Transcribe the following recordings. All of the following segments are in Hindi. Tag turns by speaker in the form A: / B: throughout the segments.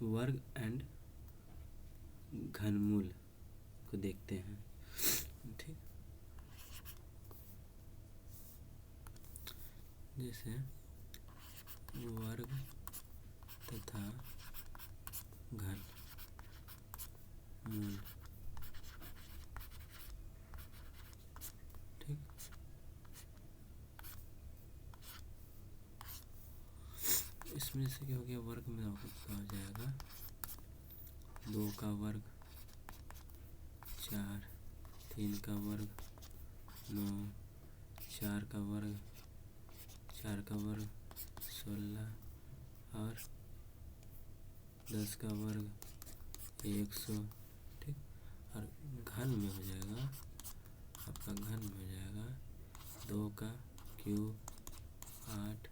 A: वर्ग एंड घनमूल को देखते हैं। ठीक, जैसे वर्ग तथा घन मूल। ठीक, इसमें से क्या हो गया, वर्ग में आपका हो जाएगा 2 का वर्ग 4, 3 का वर्ग 9, 4 का वर्ग 16 और 10 का वर्ग 100। ठीक, और घन में हो जाएगा आपका, घन में हो जाएगा 2 का क्यूब 8,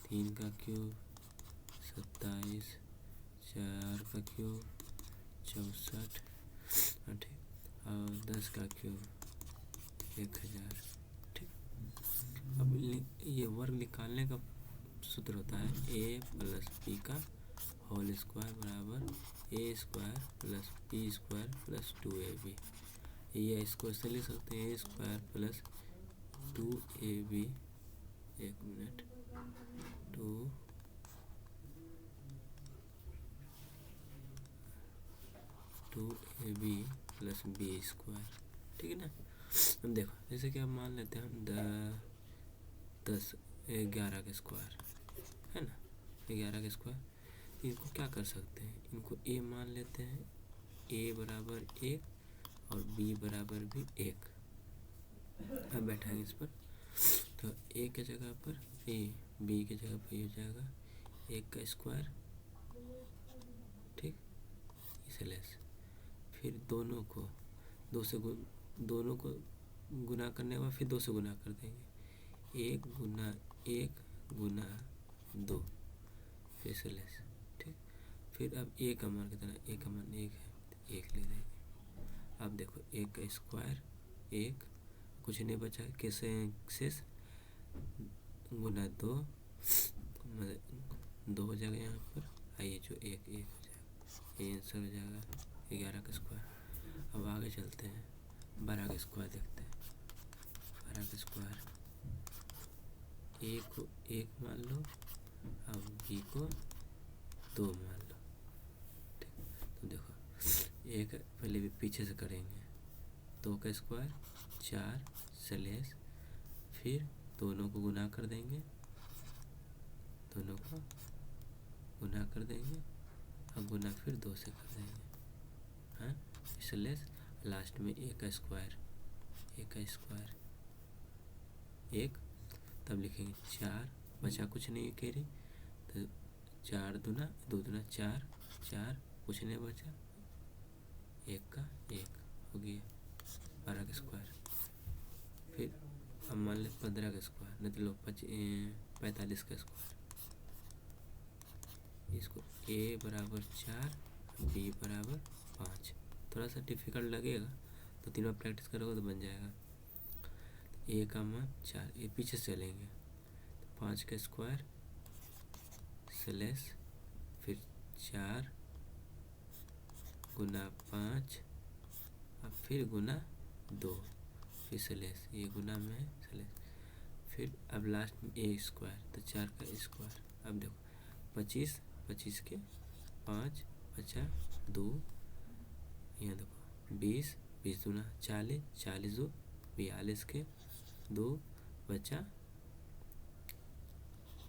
A: 3 का क्यूब 27, 4 का क्यूब 64। ठीक, और 10 का क्यूब 1000। ठीक, अब ये वर्ग निकालने का सूत्र होता है a प्लस b का होल स्क्वायर बराबर a square plus b square plus 2ab। ये इसको ऐसे लिख सकते हैं a square plus 2ab, 1 minute, 2ab plus b square. ठीक है ना। हम देखो, जैसे कि हम मान लेते हैं हम 11 का स्क्वायर है ना, 11 का स्क्वायर। इनको क्या कर सकते हैं, इनको a मान लेते हैं, a बराबर 1 और b बराबर भी 1। अब बैठाएंगे इस पर, तो a के जगह पर a, b के जगह पर ये हो जाएगा 1 का स्क्वायर। ठीक, इसे लेस, फिर दोनों को गुना करने के बाद फिर 2 से गुना कर देंगे, 1 गुना 1 गुना 2, फिर से लेस। ठीक, फिर अब a का मान कितना, a का मान 1 है, 1 ले देंगे। अब देखो 1 का स्क्वायर 1, कुछ नहीं बचा, कैसे शेष गुना 2, 2 हो जाएगा यहाँ पर, आइए जो 1 हो जाएगा, ये आंसर हो जाएगा 11 का स्क्वायर। अब आगे चलते हैं, 12 का स्क्वायर देखते हैं। 12 का स्क्वायर, a को 1 मान लो, अब b को 2 मान लो। ठीक, तो देखो एक पहले भी पीछे से करेंगे, 2 का स्क्वायर 4 सलेस, फिर दोनों को गुना कर देंगे, दोनों को गुना कर देंगे, अब गुना फिर 2 से कर देंगे, हाँ, सलेस, लास्ट में 1 का स्क्वायर 1, तब लिखेंगे 4, बचा कुछ नहीं कैरी, तो 4 दूना 2 दूना 4, 4 कुछ नहीं बचा, 1 का 1 हो गया 12 का स्क्वायर। फिर अब मान लें 15 का स्क्वायर, नहीं तो लो 45 का स्क्वायर। इसको a बराबर 4, b बराबर 5, थोड़ा सा डिफिकल्ट लगेगा, तो 3 बार प्रैक्टिस करोगे तो बन जाएगा। a का मान 4, ये पीछे से चलेंगे, तो 5 का स्क्वायर स्लेस, फिर 4 गुना 5, अब फिर गुना 2, फिर स्लेस, ये गुना में है स्लेस, फिर अब लास्ट में a स्क्वायर, तो 4 का स्क्वायर। अब देखो 25 के 5 बचा 2, यहाँ देखो 20 दूना 40, 40 2 42 के 2 बचा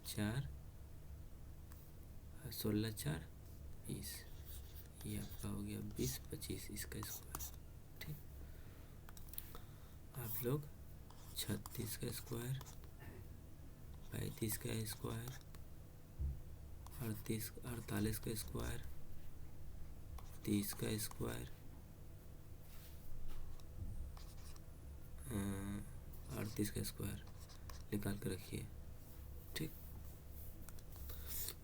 A: 4, 16 4 20, ये आपका हो गया 20 25 इसका स्क्वायर। ठीक, आप लोग 36 का स्क्वायर, 35 का स्क्वायर, 48 का स्क्वायर, 30 का स्क्वायर, 38 का स्क्वायर निकाल कर रखिए। ठीक,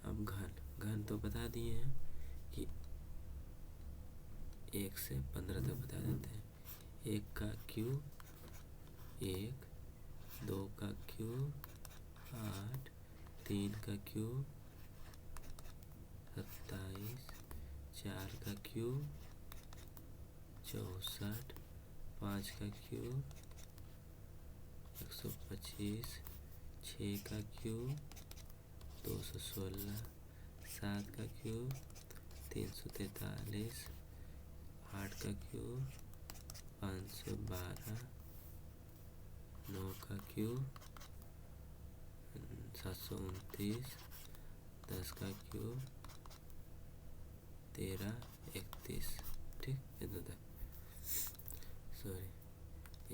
A: अब घन तो बता दिए हैं कि 1 से 15 तक बता देते हैं। 1 का क्यूब 1, 2 का क्यूब 8, 3 का क्यूब 27, 4 का क्यूब 64, 5 का क्यूब 125, 6 का क्यूब 216, 7 का क्यूब 343, 8 का क्यूब 512, 9 का क्यूब 729, 10 का क्यूब 1331। ठीक, इतना था। सॉरी,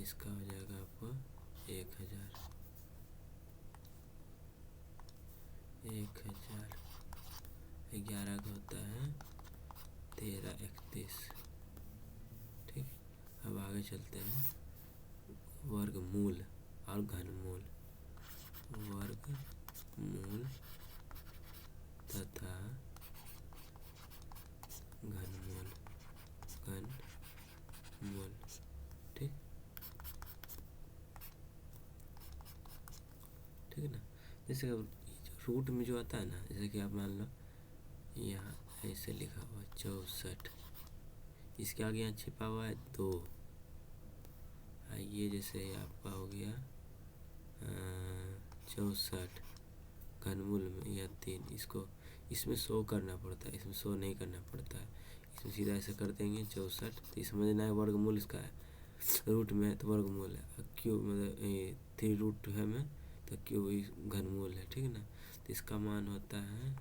A: इसका हो जाएगा आपको 1000। 11 का होता है 1331। ठीक, अब आगे चलते हैं। वर्गमूल और घनमूल। वर्गमूल तथा घनमूल। घनमूल, ठीक, ठीक है ना। जैसे रूट में जो आता है ना, जैसे कि आप मान लो यहाँ ऐसे लिखा हुआ 64, इसके आगे यहाँ छिपा हुआ है 2। ये जैसे आपका हो गया 64 घनमूल में या 3, इसको इसमें 100 करना पड़ता है, इसमें 100 नहीं करना पड़ता है। इसमें सीधा ऐसे कर देंगे 64, तो ये समझना है वर्गमूल इसका है। रूट में है तो वर्गमूल है, क्यूब मतलब 3 रूट है में तो क्यूब घनमूल है। ठीक है ना। तो इसका मान होता है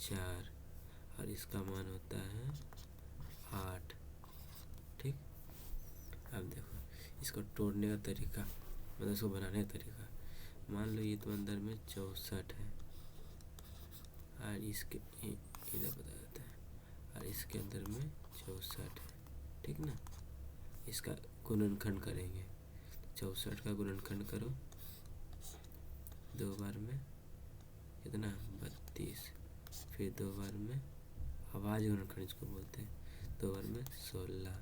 A: 4 और इसका मान होता है 8। ठीक, अब देखो इसको तोड़ने का तरीका, मतलब इसको बनाने का तरीका। मान लो ये तो अंदर में 64 है और इसके इधर बता देता है, और इसके अंदर में 64 है। ठीक ना। इसका गुणनखंड करेंगे, 64 का गुणनखंड करो 2 बार में कितना 32, फिर 2 बार में आवाज गुणनखंड इसको बोलते हैं, 2 बार में 16,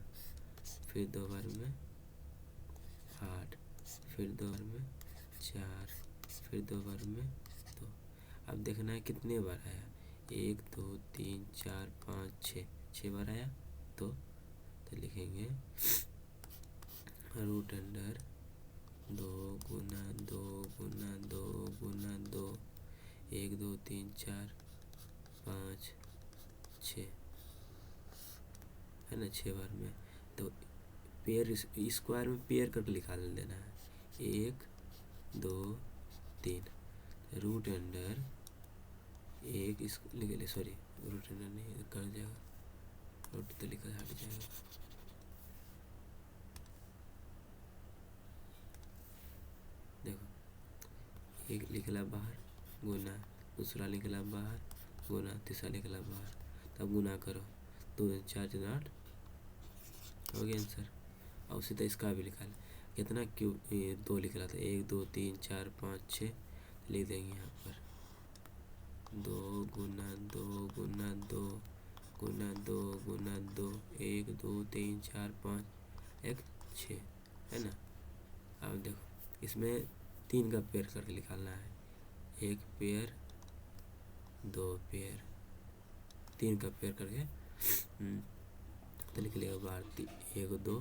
A: फिर 2 बार में 8, फिर 2 बार में 4, फिर 2 बार में 2। अब देखना है कितने बार आया, 1 2 3 4 5 6 बार आया। तो लिखेंगे रूट अंडर 2 गुना 2 गुना 2 गुना 2, 1 2 3 4 5 6 है ना, 6 बार में। तो पेयर स्क्वायर में पेयर करके निकाल देना है, 1 2 3 रूट अंडर 1 इसको लिख ले, सॉरी रूट अंडर नहीं कर जाएगा, रूट तो लिखा हट जाएगा। देखो एक निकला बाहर गुना, दूसरा निकला बाहर गुना, तीसरा निकला बाहर, तब गुना करो 2 4 4 8 हो गया आंसर। और उसी तरह इसका भी निकाल, कितना क्यूब 2 निकला था, 1 2 3 4 5 6 लिख देंगे यहाँ पर 2 गुना 2 गुना 2 गुना 2 गुना 2, 1 2 3 4 5 1 6 है ना। अब देखो इसमें 3 का पेयर करके निकालना है, 1 पेयर 2 पेयर, 3 का पेयर करके तो लिख लिया बाहर 1 2,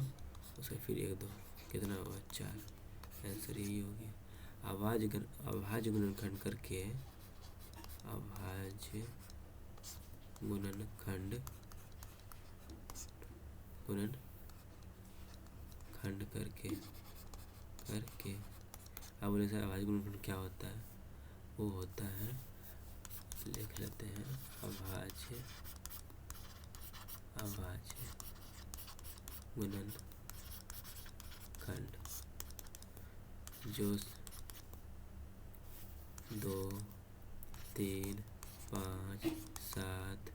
A: उसका फिर 1 2 कितना होगा 4। आंसर यही हो गया। अभाज्य गुणनखंड करके, अभाज्य गुणनखंड करके अब बोले सर अभाज्य गुणनखंड क्या होता है, वो होता है, लिख लेते हैं अभाज्य गुणनखंड जो 2 3 5 7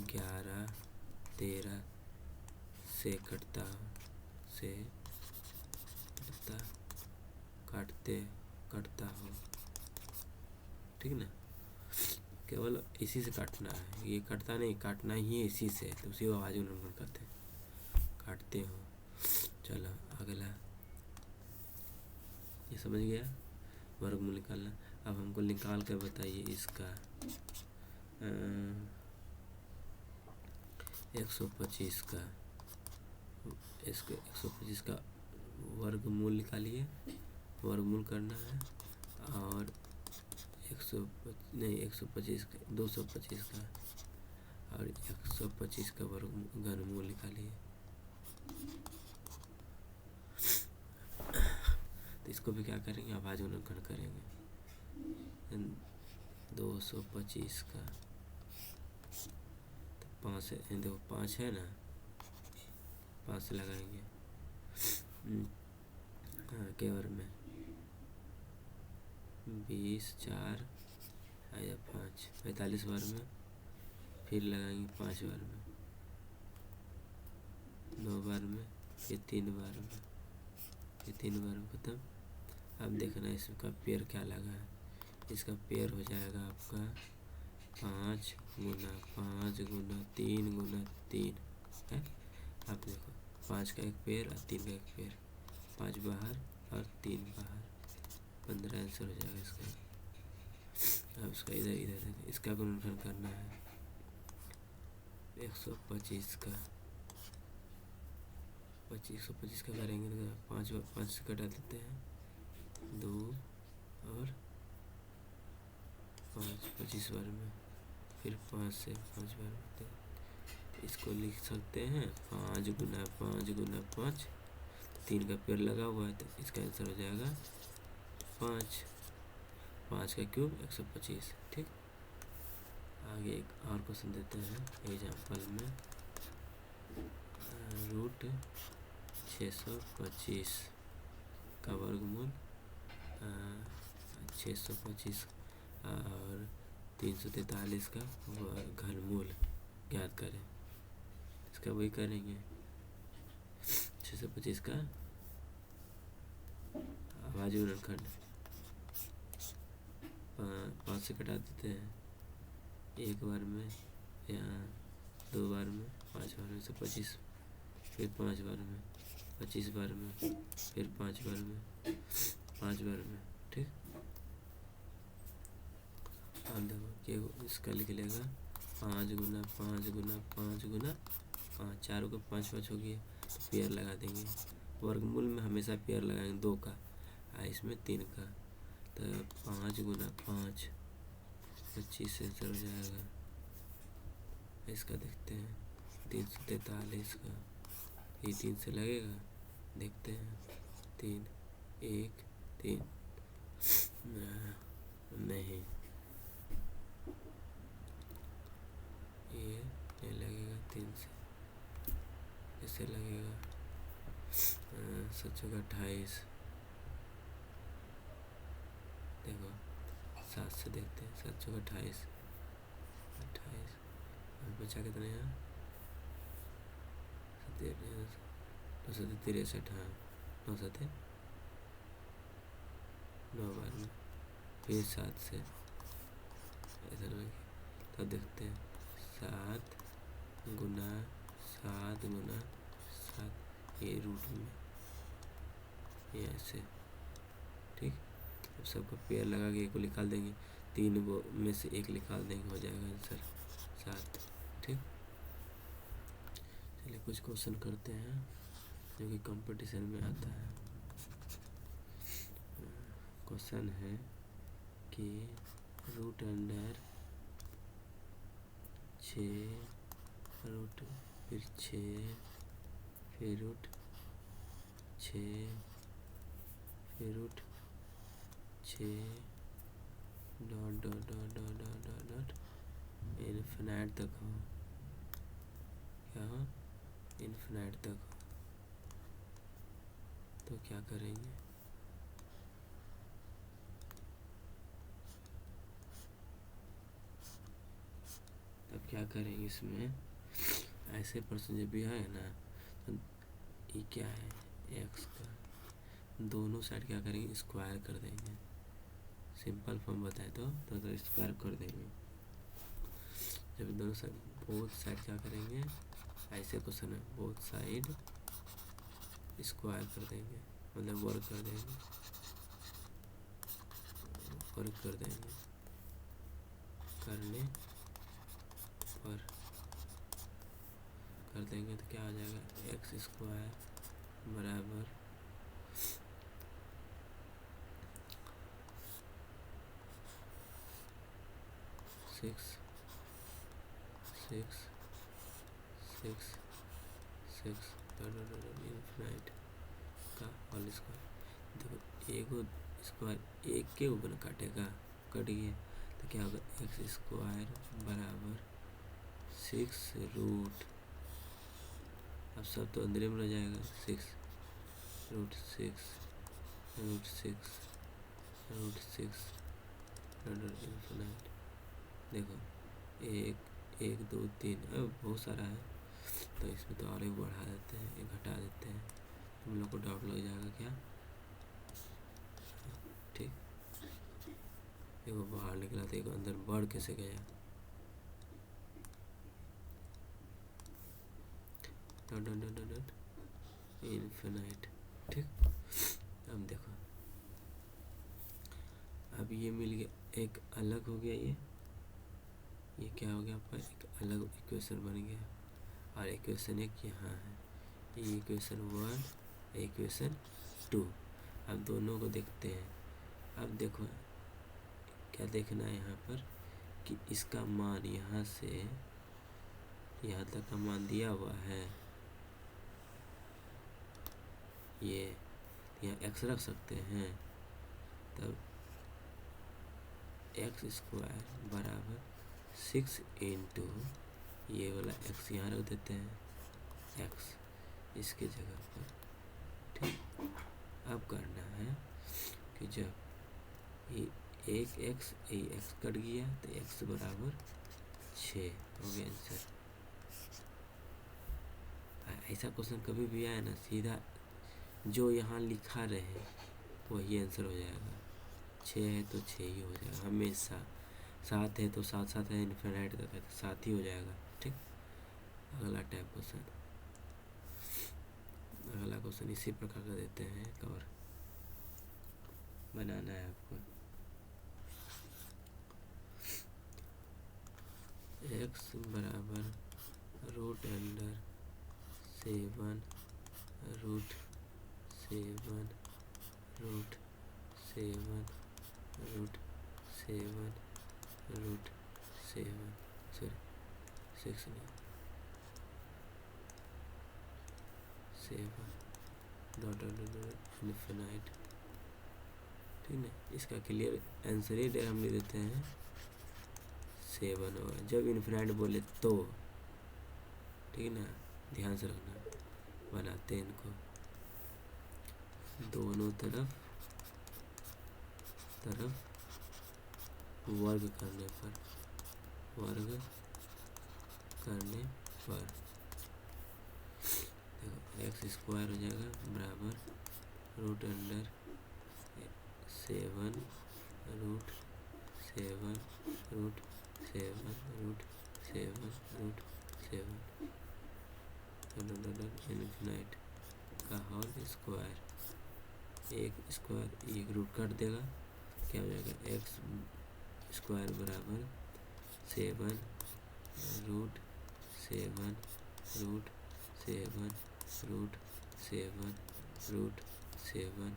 A: 11 13 से कटता हो। ठीक ना। केवल इसी से काटना है, ये कटता नहीं, काटना ही है इसी से, तो उसी को अभाज्य गुणनखंड करते हैं, काटते हो। चलो अगला, ये समझ गया वर्गमूल निकालना। अब हमको निकाल कर बताइए इसका 125 का, इसके 125 का वर्गमूल निकालिए, वर्गमूल करना है। और 125 का 225 का और 125 का वर्ग घनमूल निकालिए। तो इसको भी क्या करेंगे, अभाज्य गुणनखंड करेंगे। 225 का तो 5 है, देखो 5 है ना, 5 से लगाएंगे के वर्ग में 20 4 आया 5 45 वर्ग में, फिर लगाएंगे 5 बार में, 2 बार में, फिर 3 बार में, फिर 3 बार में खत्म। अब देखना इसका पेयर क्या लगा है। इसका पेयर हो जाएगा आपका 5 गुना 5 गुना 3 गुना 3 है। आप देखो 5 का एक पेयर और 3 का एक पेयर, 5 बाहर और 3 बाहर, 15 आंसर हो जाएगा इसका। अब इसका इधर इधर इसका गुणनखंड करना है 125 का। 125 का करेंगे तो 5 से कटा देते हैं, 2 और 5 25 बार में, फिर 5 से 5 बार में। इसको लिख सकते हैं 5 गुना 5 गुना 5, 3 का पेड़ लगा हुआ है तो इसका आंसर हो जाएगा 5, 5 का क्यूब 125। ठीक, आगे एक और क्वेश्चन देते हैं एग्जाम्पल में। रूट 625 का वर्गमूल 625 और 343 का घनमूल ज्ञात करें। इसका वही करेंगे 625 का अभाज्य गुणनखंड 5 से कटा देते हैं, एक बार में, यहाँ 2 बार में, 5 बार में से 25, फिर 5 बार में, 25 बार में, फिर 5 बार में, 5 बार में। ठीक, अब देखो कि इसका लिख लेगा 5 गुना 5 गुना 5 गुना 5, चारों को 5 5 हो गया तो पेयर लगा देंगे। वर्गमूल में हमेशा पेयर लगाएंगे 2 का, इसमें 3 का, तो 5 गुना 5 25 आंसर हो जाएगा। इसका देखते हैं 343 का, ये 3 से लगेगा, देखते हैं 3 1 3 नहीं, ये नहीं लगेगा 3 से, इससे लगेगा 7 का 28। देखो 7 से देखते हैं, 7 का 28 28 बचा कितने यहाँ 963। हाँ 9 7 9 बार में, फिर 7 से ऐसा लगे। तब देखते हैं 7 गुना 7 गुना 7, ये रूट में ये ऐसे। ठीक, अब सबको पेयर लगा के एक को निकाल देंगे, 3 वो में से एक निकाल देंगे, हो जाएगा आंसर 7। ठीक, चलिए कुछ क्वेश्चन करते हैं जो कि कंपटीशन में आता है। क्वेश्चन है कि रूट अंडर 6 रूट फिर 6 फिर रूट 6 फिर root 6 dot dot dot dot dot dot dot infinite तक हो, क्या हो, इन्फिनाइट तक हो, तो क्या करेंगे। तब क्या करेंगे इसमें, ऐसे प्रश्न जब भी है ना, तो ये क्या है x का, दोनों साइड क्या करेंगे स्क्वायर कर देंगे। सिंपल फॉर्म बताए तो स्क्वायर कर देंगे। जब दोनों साइड बोथ साइड क्या करेंगे, ऐसे क्वेश्चन है, बोथ साइड स्क्वायर कर देंगे, मतलब वर्ग कर देंगे, वर्ग कर देंगे, करने पर कर देंगे तो क्या आ जाएगा, एक्स स्क्वायर बराबर 6 6 6 6 इन्फिनाइट का होल स्क्वायर। देखो एगो स्क्वायर एक के ऊपर काटेगा, कट गया तो क्या होगा, एक्स स्क्वायर बराबर 6 रूट, अब सब तो अंदर में रह जाएगा, 6 रूट 6 रूट 6 रूट 6 इन्फिनाइट। देखो एक एक 2 3 अब बहुत सारा है, तो इसमें तो और एक बढ़ा देते हैं, एक घटा देते हैं, तुम लोग को डाउट लग जाएगा क्या, ठीक। एगो बाहर निकला तो एक अंदर बढ़ कैसे गया, dot dot dot dot infinite, ठीक। अब देखो, अब ये मिल गया, एक अलग हो गया, ये क्या हो गया आपका, एक अलग इक्वेशन बन गया, और इक्वेशन एक यहाँ है, ये इक्वेशन 1 इक्वेशन 2। अब दोनों को देखते हैं। अब देखो क्या देखना है यहाँ पर, कि इसका मान यहाँ से यहाँ तक का मान दिया हुआ है, ये यहाँ x रख सकते हैं, तब एक्स स्क्वायर बराबर 6 इंटू ये वाला x यहाँ रख देते हैं, x इसके जगह पर, ठीक। अब करना है कि जब ये एक x कट गया तो x बराबर 6 हो गया आंसर। ऐसा क्वेश्चन कभी भी आए ना, सीधा जो यहाँ लिखा रहे वही आंसर हो जाएगा, 6 है तो 6 ही हो जाएगा हमेशा, 7 है तो 7 7 है, इन्फिनाइट तक है तो 7 ही हो जाएगा, ठीक। अगला टाइप क्वेश्चन, अगला क्वेश्चन इसी प्रकार का देते हैं, कवर बनाना है आपको। x बराबर root under 7 root 7 root 7 root 7 root 7 sorry 6 नहीं 7 डॉट इन्फिनाइट, ठीक ना। इसका क्लियर आंसर ही हम ले देते हैं 7 होगा जब इन्फिनाइट बोले तो, ठीक ना, ध्यान से रखना। बनाते हैं इनको, दोनों तरफ वर्ग करने पर, वर्ग करने पर देखो एक्स स्क्वायर हो जाएगा बराबर root under 7 root 7 root 7 root 7 root 7 infinite का होल स्क्वायर, एक स्क्वायर एक रूट काट देगा, क्या हो जाएगा, एक्स स्क्वायर बराबर 7 root 7 root 7 root 7 root 7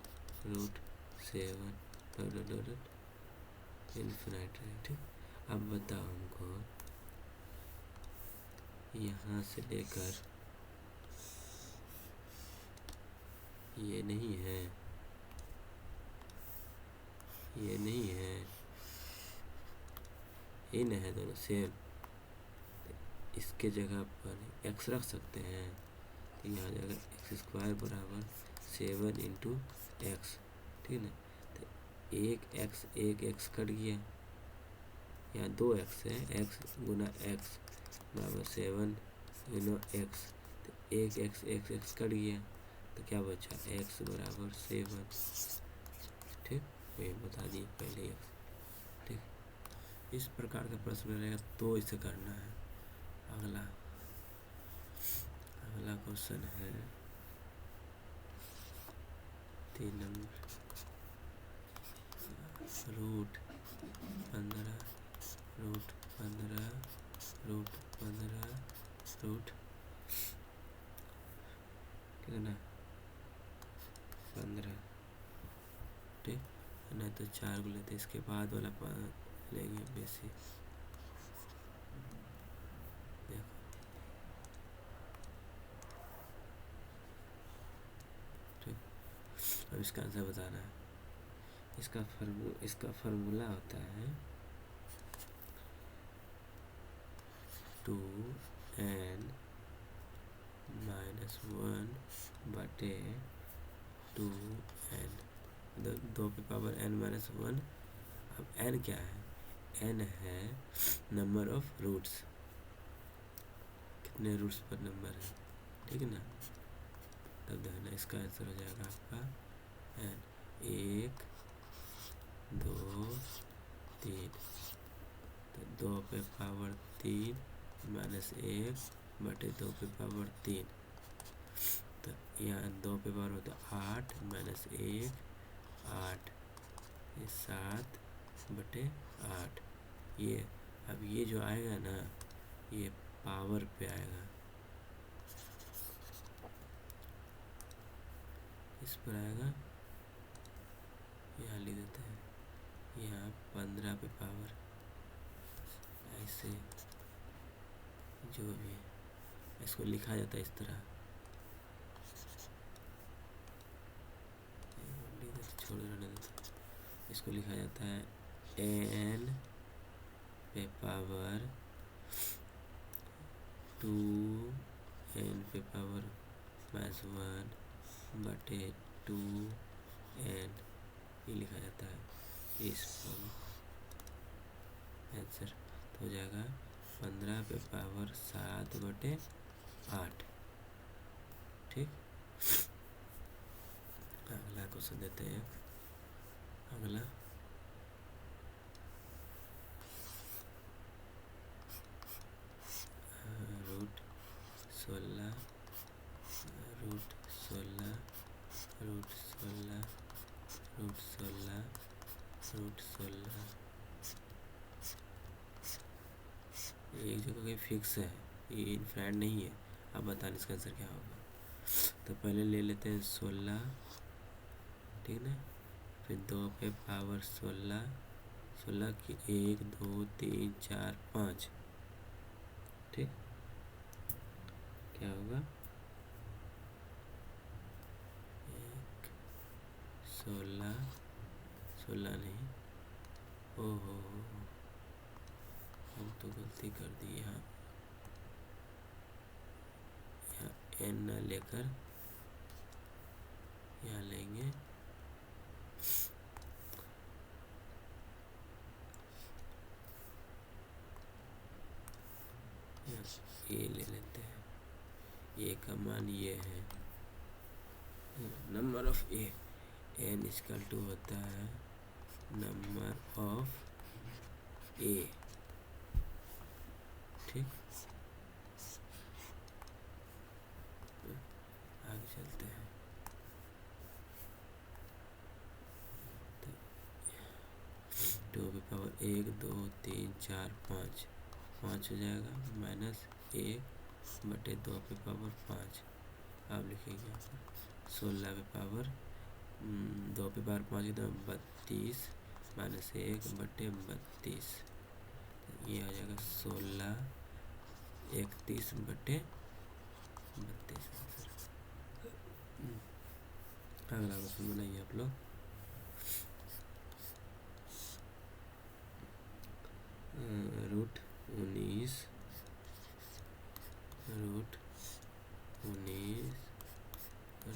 A: root 7 infinite है, ठीक। अब बताओ हमको यहाँ से लेकर ये नहीं है, ये नहीं है, ये नहीं है, दोनों सेम, इसके जगह पर x रख सकते हैं, तो यहाँ जाएगा एक्स स्क्वायर बराबर 7 इंटू एक्स, ठीक है ना। तो एक एक्स कट गया, यहाँ 2x है, x गुना x बराबर 7 गुना x, तो एक एक्स कट गया तो क्या बचा, x बराबर 7, ठीक। ये बता दिए पहले x, ठीक। इस प्रकार का प्रश्न रहेगा तो इसे करना है। अगला क्वेश्चन है 3 number, root 15 root 15 root 15 root कितना 15, ठीक। नहीं तो 4 को लेते, इसके बाद वाला लेंगे बेसिक, देखो ठीक। अब इसका आंसर बताना है। इसका फार्मूला होता है 2n - 1 बटे 2n, 2 पे पावर n - 1। अब n क्या है? n है नंबर ऑफ रूट्स, कितने रूट्स पर नंबर है, ठीक है ना। तब देखना इसका आंसर हो जाएगा आपका n 1 2 3, तो 2 पे पावर 3 -1 बटे 2 पे पावर 3, तो यहाँ 2 पे पावर होता है 8 -1 8, ये 7 बटे 8। ये अब ये जो आएगा ना, ये पावर पे आएगा, इस पर आएगा। यहाँ लिख देते हैं, यहाँ 15 पे पावर, ऐसे जो भी इसको लिखा जाता है इस तरह, छोड़ रहने देते, इसको लिखा जाता है n पे पावर 2 n पे पावर -1 बटे 2n, ये लिखा जाता है इस फॉर्म। आंसर तो हो जाएगा 15 पे पावर 7 बटे 8, ठीक। अगला क्वेश्चन देते हैं। अगला root 16 root 16 root 16 root 16 root 16, एक जगह कहीं फिक्स है, ये इनफाइनाइट नहीं है। अब बताने इसका आंसर क्या होगा। तो पहले ले लेते हैं 16, ठीक ना, फिर 2 पे पावर 16, 16 की 1 2 3 4 5, ठीक। क्या होगा 16 16 नहीं, ओहो हम तो गलती कर दी। यहाँ n ना लेकर यहाँ लेंगे, ये ले लेते हैं। ए का मान ये है नंबर ऑफ ए, n = होता है नंबर ऑफ ए, ठीक। आगे चलते हैं। तो 2 पे पावर 1 2 3 4 5 5 हो जाएगा -1 बटे 2 पे पावर 5। अब लिखेंगे 16 पे पावर 2 पे पावर 5 एकदम 32 -1 बटे 32, ये हो जाएगा 16 31 बटे 32। अगला क्वेश्चन बनाइए आप लोग। रूट 19 रूट 19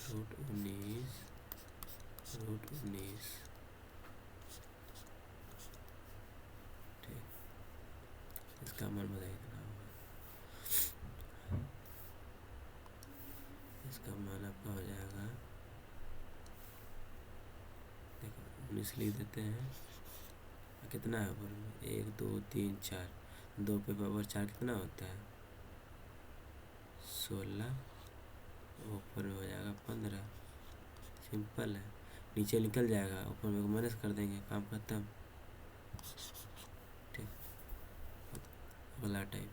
A: रूट 19 रूट 19, ठीक। इसका मान बताइए कितना होगा। इसका मान आपका हो जाएगा, देखो 19 लिख देते हैं, कितना है ऊपर में 1 2 3 4, 2 पे पावर 4 कितना होता है 16, ऊपर में हो जाएगा 15, सिंपल है। नीचे निकल जाएगा, ऊपर में माइनस कर देंगे, काम खत्म। ठीक, अगला टाइप